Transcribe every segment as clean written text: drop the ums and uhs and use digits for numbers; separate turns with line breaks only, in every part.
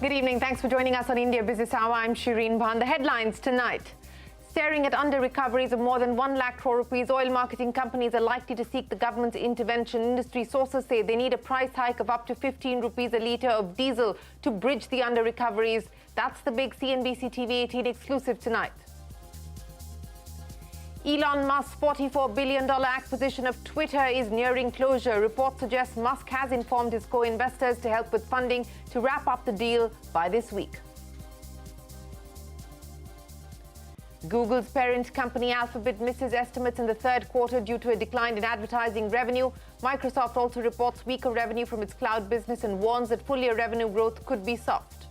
Good evening. Thanks for joining us on India Business Hour. I'm Shireen Bhan. The headlines tonight. Staring at under-recoveries of more than 1 lakh crore rupees, oil marketing companies are likely to seek the government's intervention. Industry sources say they need a price hike of up to 15 rupees a litre of diesel to bridge the under-recoveries. That's the big CNBC-TV18 exclusive tonight. Elon Musk's $44 billion acquisition of Twitter is nearing closure. Reports suggest Musk has informed his co-investors to help with funding to wrap up the deal by this week. Google's parent company Alphabet misses estimates in the third quarter due to a decline in advertising revenue. Microsoft also reports weaker revenue from its cloud business and warns that full-year revenue growth could be soft.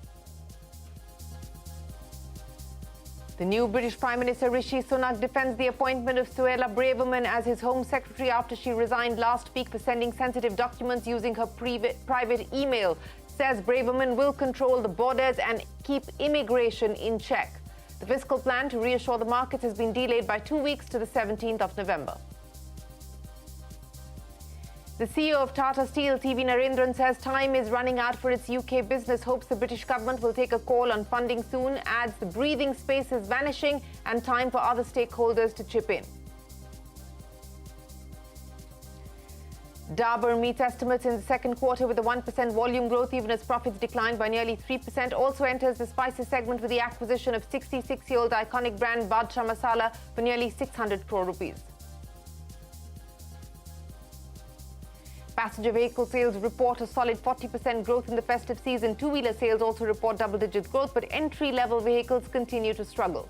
The new British Prime Minister Rishi Sunaks defends the appointment of Suella Braverman as his Home Secretary after she resigned last week for sending sensitive documents using her private email. Says Braverman will control the borders and keep immigration in check. The fiscal plan to reassure the markets has been delayed by 2 weeks to the 17th of November. The CEO of Tata Steel, TV Narendran, says time is running out for its UK business, hopes the British government will take a call on funding soon, adds the breathing space is vanishing and time for other stakeholders to chip in. Dabur meets estimates in the second quarter with a 1% volume growth, even as profits declined by nearly 3%. Also enters the spices segment with the acquisition of 66-year-old iconic brand Badshah Masala for nearly 600 crore rupees. Passenger vehicle sales report a solid 40% growth in the festive season. Two-wheeler sales also report double-digit growth, but entry-level vehicles continue to struggle.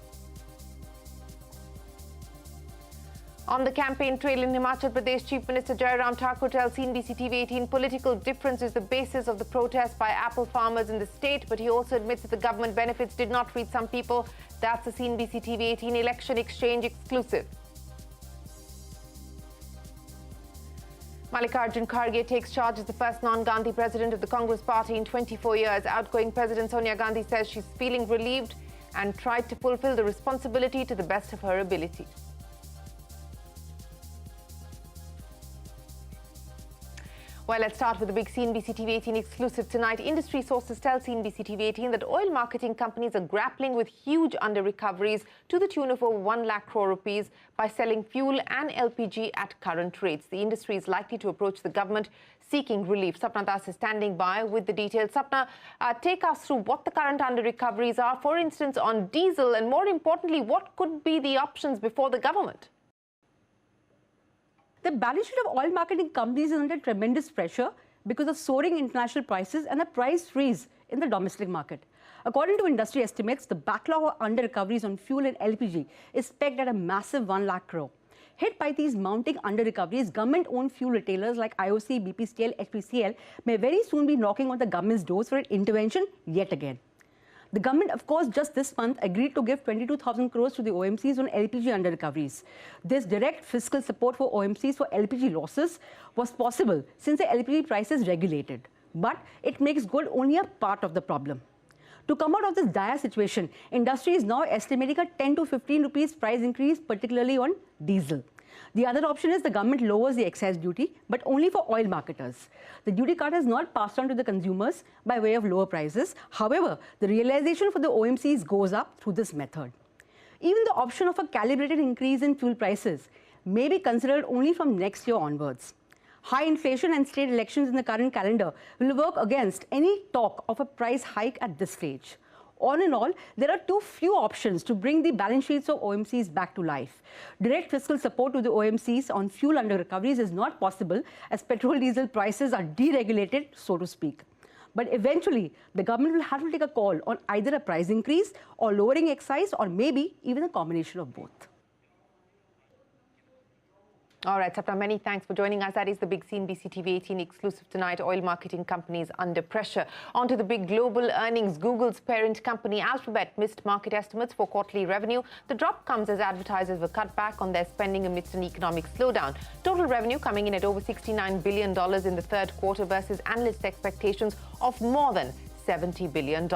On the campaign trail in Himachal Pradesh, Chief Minister Jairam Thakur tells CNBC-TV18 political difference is the basis of the protest by apple farmers in the state, but he also admits that the government benefits did not reach some people. That's the CNBC-TV18 election exchange exclusive. Mallikarjun Kharge takes charge as the first non-Gandhi president of the Congress party in 24 years. Outgoing President Sonia Gandhi says she's feeling relieved and tried to fulfill the responsibility to the best of her ability. Well, let's start with the big CNBC-TV18 exclusive tonight. Industry sources tell CNBC-TV18 that oil marketing companies are grappling with huge under-recoveries to the tune of over 1 lakh crore rupees by selling fuel and LPG at current rates. The industry is likely to approach the government seeking relief. Sapna Das is standing by with the details. Sapna, take us through what the current under-recoveries are, for instance, on diesel, and more importantly, what could be the options before the government?
The balance sheet of oil marketing companies is under tremendous pressure because of soaring international prices and the price freeze in the domestic market. According to industry estimates, the backlog of under-recoveries on fuel and LPG is pegged at a massive 1 lakh crore. Hit by these mounting under-recoveries, government-owned fuel retailers like IOC, BPCL, HPCL may very soon be knocking on the government's doors for an intervention yet again. The government, of course, just this month agreed to give 22,000 crores to the OMCs on LPG under-recoveries. This direct fiscal support for OMCs for LPG losses was possible since the LPG price is regulated. But it makes good only a part of the problem. To come out of this dire situation, industry is now estimating a 10 to 15 rupees price increase, particularly on diesel. The other option is the government lowers the excise duty, but only for oil marketers. The duty cut is not passed on to the consumers by way of lower prices. However, the realization for the OMCs goes up through this method. Even the option of a calibrated increase in fuel prices may be considered only from next year onwards. High inflation and state elections in the current calendar will work against any talk of a price hike at this stage. All in all, there are too few options to bring the balance sheets of OMCs back to life. Direct fiscal support to the OMCs on fuel under-recoveries is not possible as petrol-diesel prices are deregulated, so to speak. But eventually, the government will have to take a call on either a price increase or lowering excise, or maybe even a combination of both.
All right, Sapna, many thanks for joining us. That is the big CNBC-TV18 exclusive tonight. Oil marketing companies under pressure. On to the big global earnings. Google's parent company Alphabet missed market estimates for quarterly revenue. The drop comes as advertisers were cut back on their spending amidst an economic slowdown. Total revenue coming in at over $69 billion in the third quarter versus analyst expectations of more than $70 billion.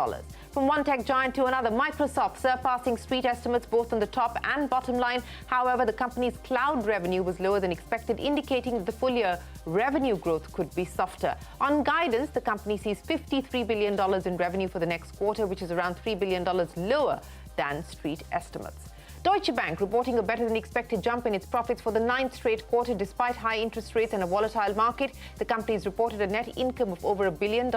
From one tech giant to another, Microsoft surpassing street estimates both on the top and bottom line. However, the company's cloud revenue was lower than expected, indicating that the full-year revenue growth could be softer. On guidance, the company sees $53 billion in revenue for the next quarter, which is around $3 billion lower than street estimates. Deutsche Bank reporting a better-than-expected jump in its profits for the 9th straight quarter despite high interest rates and a volatile market. The company has reported a net income of over $1 billion,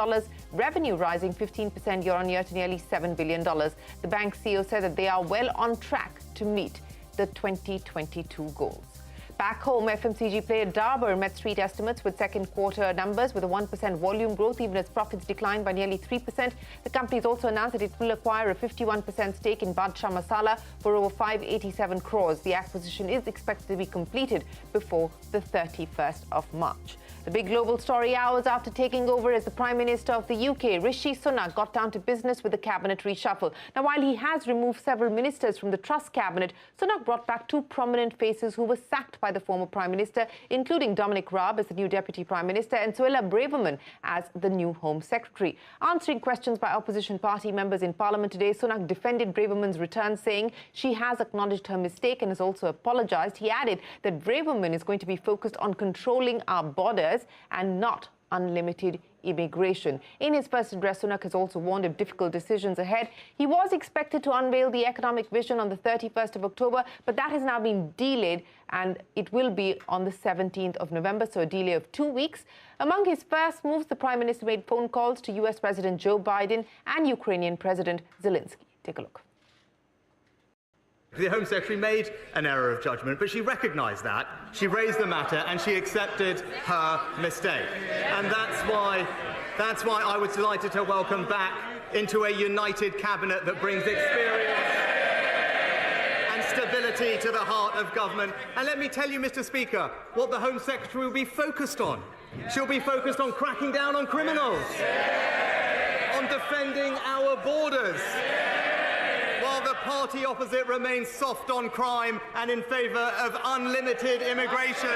revenue rising 15% year-on-year to nearly $7 billion. The bank's CEO said that they are well on track to meet the 2022 goals. Back home, FMCG player Dabur met street estimates with second quarter numbers with a 1% volume growth, even as profits declined by nearly 3%. The company has also announced that it will acquire a 51% stake in Badshah Masala for over 587 crores. The acquisition is expected to be completed before the 31st of March. The big global story hours after taking over as the Prime Minister of the UK, Rishi Sunak got down to business with the cabinet reshuffle. Now, while he has removed several ministers from the Truss cabinet, Sunak brought back two prominent faces who were sacked by the former Prime Minister, including Dominic Raab as the new Deputy Prime Minister and Suella Braverman as the new Home Secretary. Answering questions by opposition party members in Parliament today, Sunak defended Braverman's return, saying she has acknowledged her mistake and has also apologised. He added that Braverman is going to be focused on controlling our borders and not unlimited immigration. In his first address, Sunak has also warned of difficult decisions ahead. He was expected to unveil the economic vision on the 31st of October, but that has now been delayed and it will be on the 17th of November, so a delay of 2 weeks. Among his first moves, the Prime Minister made phone calls to US President Joe Biden and Ukrainian President Zelensky. Take a look.
The Home Secretary made an error of judgment, but she recognised that. She raised the matter and she accepted her mistake. And that's why I was delighted to welcome back into a united cabinet that brings experience and stability to the heart of government. And let me tell you, Mr. Speaker, what the Home Secretary will be focused on. She'll be focused on cracking down on criminals, on defending our borders, while the party opposite remains soft on crime and in favour of unlimited immigration.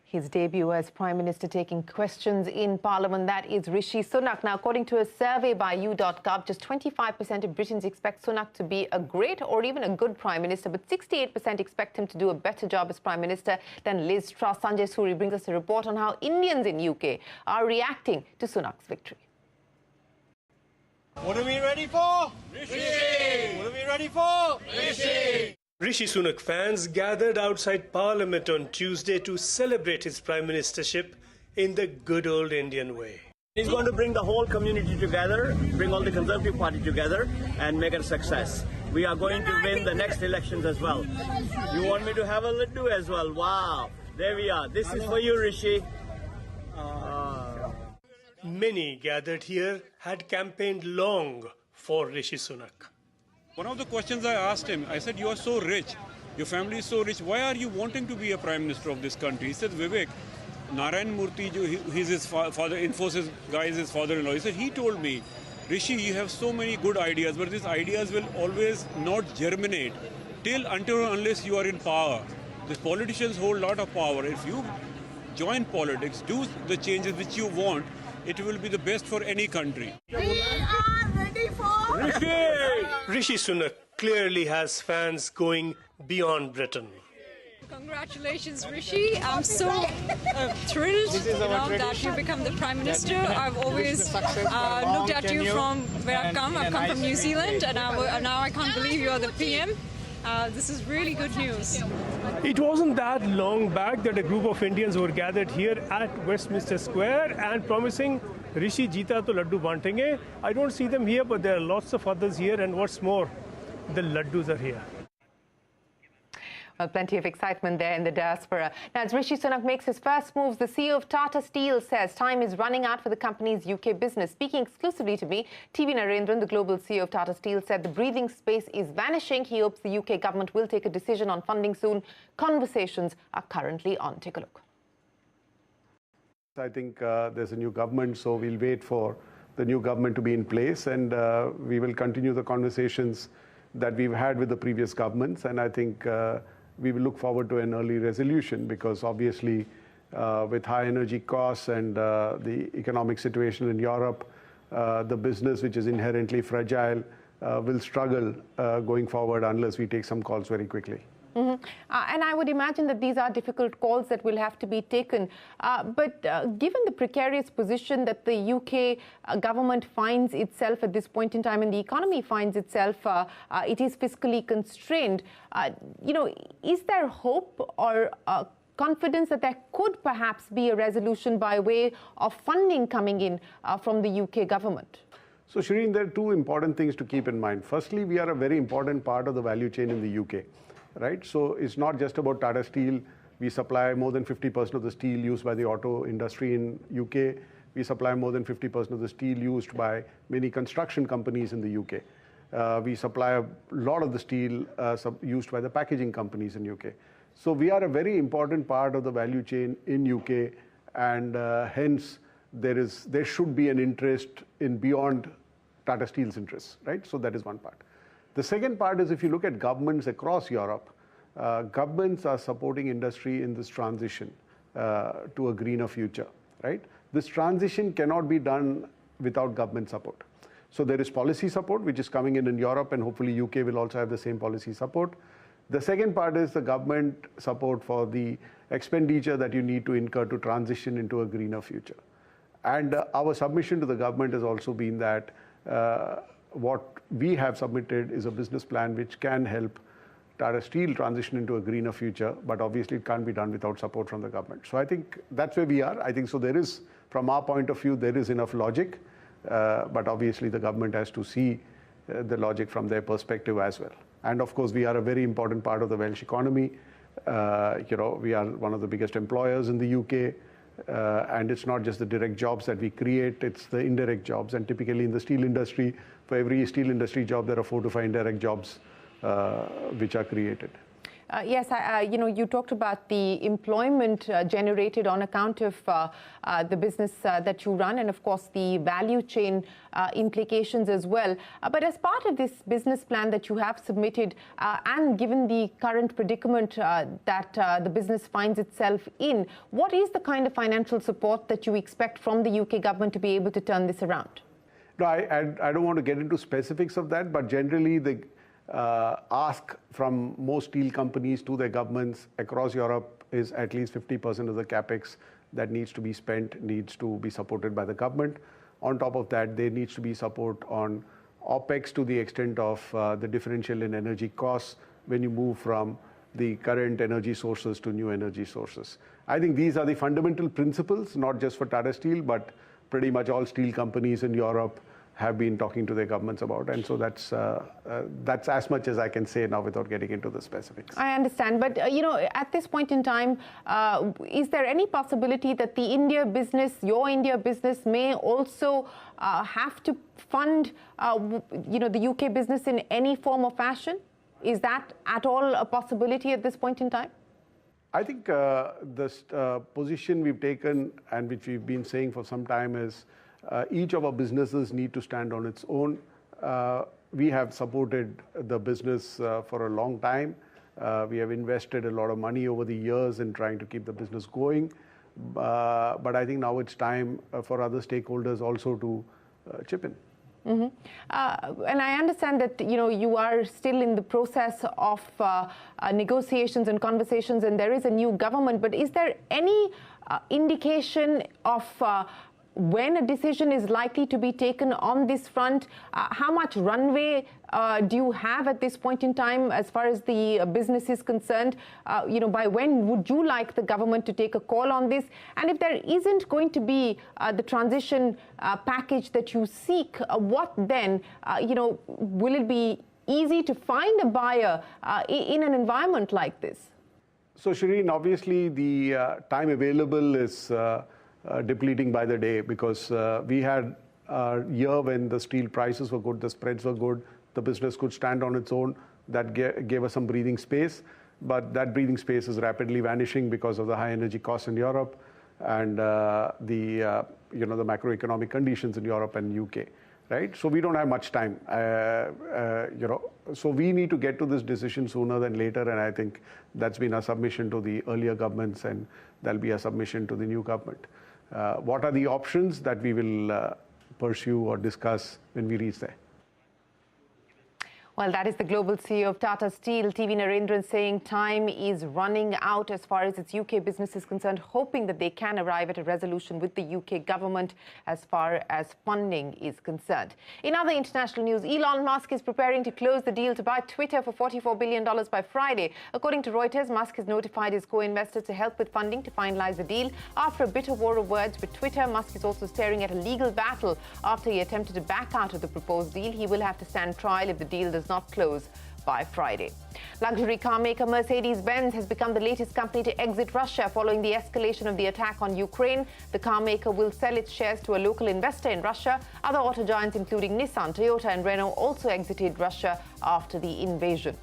His debut as Prime Minister taking questions in Parliament, that is Rishi Sunak. Now, according to a survey by u.gov, just 25% of Britons expect Sunak to be a great or even a good Prime Minister, but 68% expect him to do a better job as Prime Minister than Liz Truss. Sanjay Suri brings us a report on how Indians in UK are reacting to Sunak's victory.
What are we ready for? Rishi! What are we ready for? Rishi!
Rishi Sunak fans gathered outside Parliament on Tuesday to celebrate his prime ministership in the good old Indian way.
He's going to bring the whole community together, bring all the Conservative Party together and make it a success. We are going to win the next elections as well. You want me to have a laddu as well? Wow. There we are. This is for you, Rishi.
Many gathered here had campaigned long for Rishi Sunak.
One of the questions I asked him, I said, you are so rich, your family is so rich, why are you wanting to be a Prime Minister of this country? He said, Vivek, Narayan Murthy, he's his father, Infosys guy is his father-in-law. He said, he told me, Rishi, you have so many good ideas, but these ideas will always not germinate until unless you are in power. These politicians hold a lot of power. If you join politics, do the changes which you want, it will be the best for any country.
We are ready for
Rishi Sunak clearly has fans going beyond Britain.
Congratulations, Rishi. I'm so thrilled that you become the Prime Minister. I've always looked at you from where I've come. I've come from New Zealand, and now I can't believe you're the PM. This is really good news.
It wasn't that long back that a group of Indians were gathered here at Westminster Square and promising Rishi Jeeta to Laddu Bantenge. I don't see them here, but there are lots of others here, and what's more, the Laddus are here.
Well, plenty of excitement there in the diaspora. Now, as Rishi Sunak makes his first moves, the CEO of Tata Steel says time is running out for the company's UK business. Speaking exclusively to me, TV Narendran, the global CEO of Tata Steel, said the breathing space is vanishing. He hopes the UK government will take a decision on funding soon. Conversations are currently on. Take a look.
I think there's a new government, so we'll wait for the new government to be in place, and we will continue the conversations that we've had with the previous governments, and I think we will look forward to an early resolution, because obviously with high energy costs and the economic situation in Europe, the business, which is inherently fragile, will struggle going forward unless we take some calls very quickly.
And I would imagine that these are difficult calls that will have to be taken. But given the precarious position that the UK government finds itself at this point in time and the economy finds itself, it is fiscally constrained. Is there hope or confidence that there could perhaps be a resolution by way of funding coming in from the UK government?
So, Shireen, there are two important things to keep in mind. Firstly, we are a very important part of the value chain in the UK. Right? So it's not just about Tata Steel. We supply more than 50% of the steel used by the auto industry in UK. We supply more than 50% of the steel used by many construction companies in the UK. We supply a lot of the steel used by the packaging companies in UK. So we are a very important part of the value chain in UK, and hence there should be an interest in beyond Tata Steel's interests, right? So that is one part. The second part is, if you look at governments across Europe, governments are supporting industry in this transition to a greener future, right? This transition cannot be done without government support. So there is policy support, which is coming in Europe, and hopefully UK will also have the same policy support. The second part is the government support for the expenditure that you need to incur to transition into a greener future. And our submission to the government has also been that what we have submitted is a business plan which can help Tata Steel transition into a greener future, but obviously it can't be done without support from the government. So I think that's where we are. I think so there is, from our point of view, there is enough logic, but obviously the government has to see the logic from their perspective as well. And of course, we are a very important part of the Welsh economy. We are one of the biggest employers in the UK. And it's not just the direct jobs that we create, it's the indirect jobs. And typically in the steel industry, for every steel industry job, there are 4 to 5 indirect jobs which are created.
Yes, you talked about the employment generated on account of the business that you run, and of course the value chain implications as well. But as part of this business plan that you have submitted, and given the current predicament that the business finds itself in, what is the kind of financial support that you expect from the UK government to be able to turn this around?
No, I don't want to get into specifics of that, but generally the ask from most steel companies to their governments across Europe is at least 50% of the capex that needs to be spent needs to be supported by the government. On top of that, there needs to be support on OPEX to the extent of the differential in energy costs when you move from the current energy sources to new energy sources. I think these are the fundamental principles, not just for Tata Steel, but pretty much all steel companies in Europe have been talking to their governments about, and so that's as much as I can say now without getting into the specifics.
I understand, but at this point in time, is there any possibility that the India business, your India business, may also have to fund, the UK business in any form or fashion? Is that at all a possibility at this point in time?
I think the position we've taken and which we've been saying for some time is each of our businesses need to stand on its own. We have supported the business for a long time. We have invested a lot of money over the years in trying to keep the business going. But I think now it's time for other stakeholders also to chip in.
Mm-hmm. And I understand that you are still in the process of negotiations and conversations, and there is a new government. But is there any indication of when a decision is likely to be taken on this front? How much runway do you have at this point in time as far as the business is concerned? By when would you like the government to take a call on this? And if there isn't going to be the transition package that you seek, what then? Will it be easy to find a buyer in an environment like this?
So, Shireen, obviously the time available is depleting by the day, because we had a year when the steel prices were good, the spreads were good, the business could stand on its own. That gave us some breathing space, but that breathing space is rapidly vanishing because of the high energy costs in Europe and the macroeconomic conditions in Europe and UK. right? So we don't have much time, So we need to get to this decision sooner than later, and I think that's been a submission to the earlier governments, and there'll be a submission to the new government. What are the options that we will pursue or discuss when we reach there?
Well, that is the global CEO of Tata Steel, TV Narendran, saying time is running out as far as its UK business is concerned, hoping that they can arrive at a resolution with the UK government as far as funding is concerned. In other international news, Elon Musk is preparing to close the deal to buy Twitter for $44 billion by Friday. According to Reuters, Musk has notified his co-investors to help with funding to finalize the deal. After a bitter war of words with Twitter, Musk is also staring at a legal battle after he attempted to back out of the proposed deal. He will have to stand trial if the deal does not close by Friday. Luxury car maker Mercedes-Benz has become the latest company to exit Russia following the escalation of the attack on Ukraine. The car maker will sell its shares to a local investor in Russia. Other auto giants including Nissan, Toyota and Renault also exited Russia after the invasion.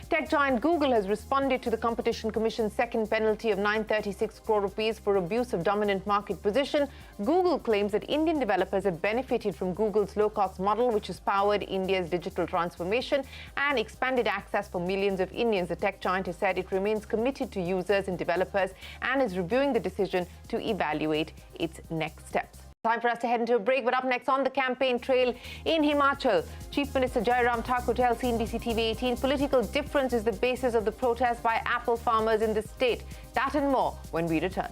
Tech giant Google has responded to the Competition Commission's second penalty of 936 crore rupees for abuse of dominant market position. Google claims that Indian developers have benefited from Google's low-cost model, which has powered India's digital transformation and expanded access for millions of Indians. The tech giant has said it remains committed to users and developers and is reviewing the decision to evaluate its next steps. Time for us to head into a break, but up next on the campaign trail in Himachal, Chief Minister Jairam Thakur tells CNBC-TV18 political difference is the basis of the protest by apple farmers in the state. That and more when we return.